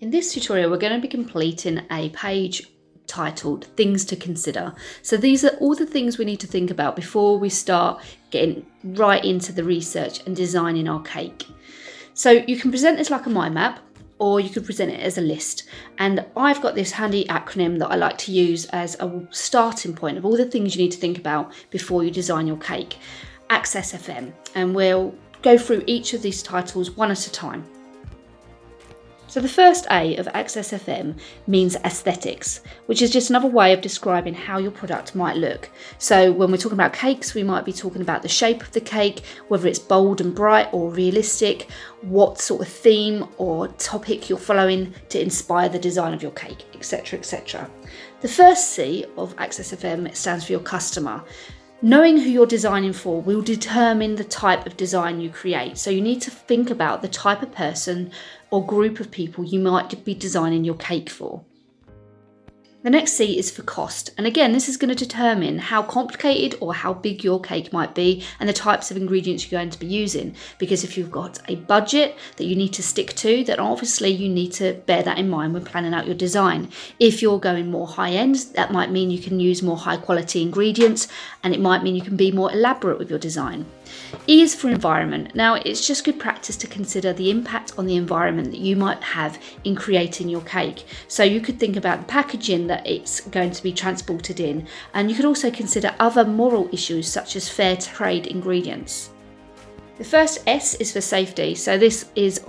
In this tutorial, we're going to be completing a page titled Things to Consider. So these are all the things we need to think about before we start getting right into the research and designing our cake. So you can present this like a mind map, or you could present it as a list. And I've got this handy acronym that I like to use as a starting point of all the things you need to think about before you design your cake. Access FM. And we'll go through each of these titles one at a time. So the first A of Access FM means aesthetics, which is just another way of describing how your product might look. So when we're talking about cakes, we might be talking about the shape of the cake, whether it's bold and bright or realistic, what sort of theme or topic you're following to inspire the design of your cake, etc., etc. The first C of Access FM stands for your customer. Knowing who you're designing for will determine the type of design you create. So you need to think about the type of person or group of people you might be designing your cake for. The next C is for cost. And again, this is going to determine how complicated or how big your cake might be and the types of ingredients you're going to be using. Because if you've got a budget that you need to stick to, then obviously you need to bear that in mind when planning out your design. If you're going more high end, that might mean you can use more high quality ingredients, and it might mean you can be more elaborate with your design. E is for environment. Now, it's just good practice to consider the impact on the environment that you might have in creating your cake. So you could think about the packaging that it's going to be transported in, and you could also consider other moral issues such as fair trade ingredients. The first S is for safety. So this is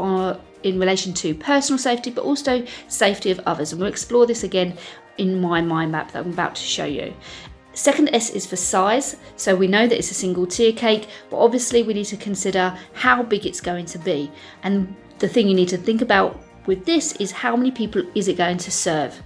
in relation to personal safety, but also safety of others. And we'll explore this again in my mind map that I'm about to show you. Second S is for size. So we know that it's a single tier cake, but obviously we need to consider how big it's going to be. And the thing you need to think about with this is how many people is it going to serve.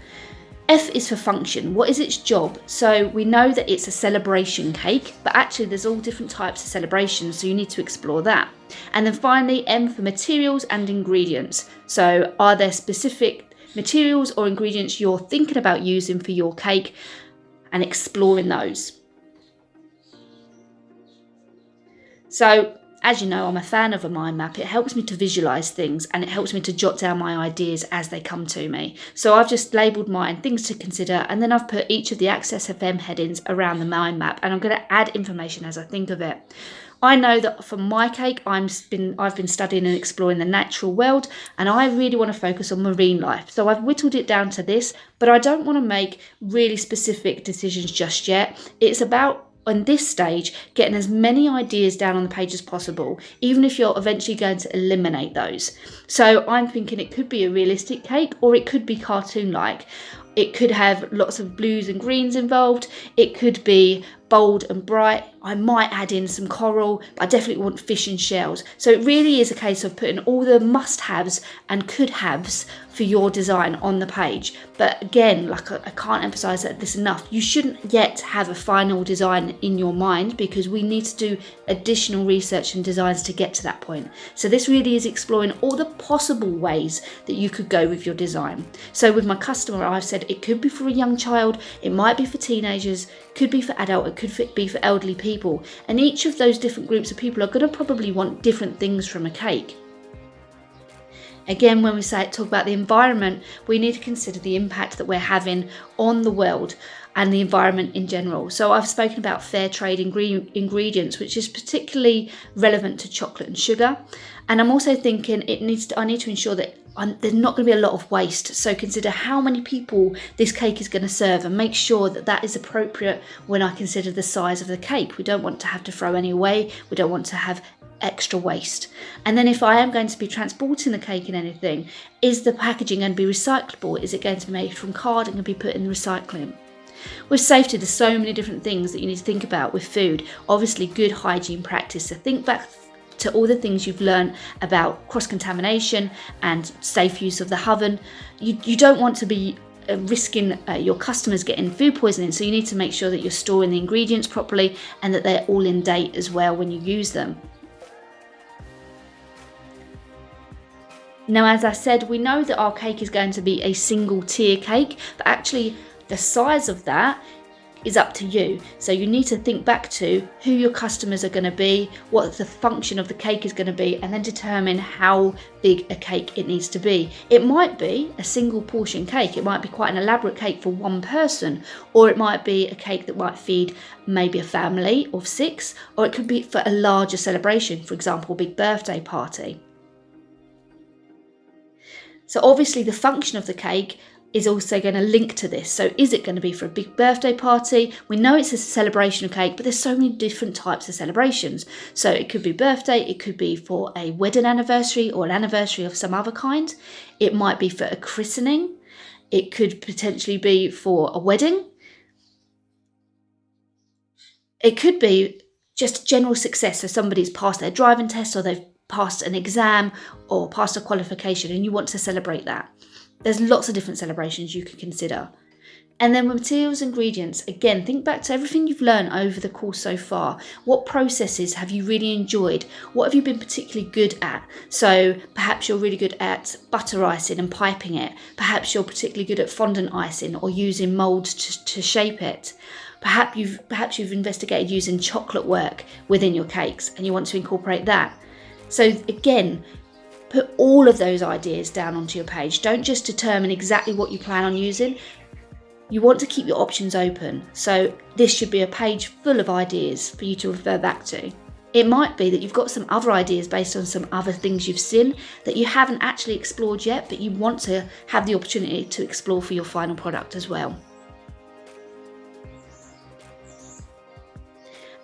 F is for function. What is its job? So we know that it's a celebration cake, but actually there's all different types of celebrations, so you need to explore that. And then finally, M for materials and ingredients. So are there specific materials or ingredients you're thinking about using for your cake, and exploring those. So, as you know, I'm a fan of a mind map. It helps me to visualize things, and it helps me to jot down my ideas as they come to me. So I've just labeled mine things to consider, and then I've put each of the Access FM headings around the mind map, and I'm going to add information as I think of it. I know that for my cake, I've been studying and exploring the natural world, and I really want to focus on marine life. So I've whittled it down to this, but I don't want to make really specific decisions just yet. It's about, on this stage, getting as many ideas down on the page as possible, even if you're eventually going to eliminate those. So I'm thinking it could be a realistic cake, or it could be cartoon-like. It could have lots of blues and greens involved. It could be bold and bright. I might add in some coral, but I definitely want fish and shells. So it really is a case of putting all the must-haves and could-haves for your design on the page. But again, like I can't emphasize this enough, you shouldn't yet have a final design in your mind, because we need to do additional research and designs to get to that point. So this really is exploring all the possible ways that you could go with your design. So with my customer, I've said it could be for a young child, it might be for teenagers, could be for adult, it could be for elderly people. And each of those different groups of people are going to probably want different things from a cake. Again, when we talk about the environment, we need to consider the impact that we're having on the world and the environment in general. So I've spoken about fair trade ingredients, which is particularly relevant to chocolate and sugar. And I'm also thinking I need to ensure that there's not going to be a lot of waste. So consider how many people this cake is going to serve, and make sure that that is appropriate when I consider the size of the cake. We don't want to have to throw any away. We don't want to have extra waste. And then if I am going to be transporting the cake in anything, is the packaging going to be recyclable? Is it going to be made from card and can be put in the recycling? With safety, there's so many different things that you need to think about with food. Obviously, good hygiene practice. So think back to all the things you've learned about cross-contamination and safe use of the oven. You don't want to be risking your customers getting food poisoning, so you need to make sure that you're storing the ingredients properly and that they're all in date as well when you use them. Now, as I said, we know that our cake is going to be a single tier cake, but actually the size of that is up to you. So you need to think back to who your customers are going to be, what the function of the cake is going to be, and then determine how big a cake it needs to be. It might be a single portion cake, it might be quite an elaborate cake for one person, or it might be a cake that might feed maybe a family of 6, or it could be for a larger celebration, for example, a big birthday party. So obviously the function of the cake is also going to link to this. So is it going to be for a big birthday party? We know it's a celebration of cake, but there's so many different types of celebrations. So it could be birthday, it could be for a wedding anniversary or an anniversary of some other kind. It might be for a christening. It could potentially be for a wedding. It could be just general success. So somebody's passed their driving test, or they've passed an exam, or passed a qualification, and you want to celebrate that. There's lots of different celebrations you can consider. And then materials, ingredients, again, think back to everything you've learned over the course so far. What processes have you really enjoyed? What have you been particularly good at? So perhaps you're really good at butter icing and piping it. Perhaps you're particularly good at fondant icing or using moulds to shape it. Perhaps you've investigated using chocolate work within your cakes and you want to incorporate that. So again, put all of those ideas down onto your page. Don't just determine exactly what you plan on using. You want to keep your options open. So this should be a page full of ideas for you to refer back to. It might be that you've got some other ideas based on some other things you've seen that you haven't actually explored yet, but you want to have the opportunity to explore for your final product as well.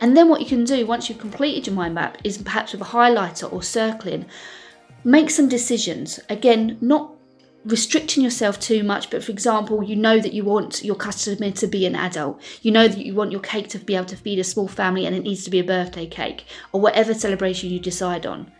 And then what you can do once you've completed your mind map is perhaps with a highlighter or circling, make some decisions. Again, not restricting yourself too much, but for example, you know that you want your customer to be an adult. You know that you want your cake to be able to feed a small family and it needs to be a birthday cake or whatever celebration you decide on.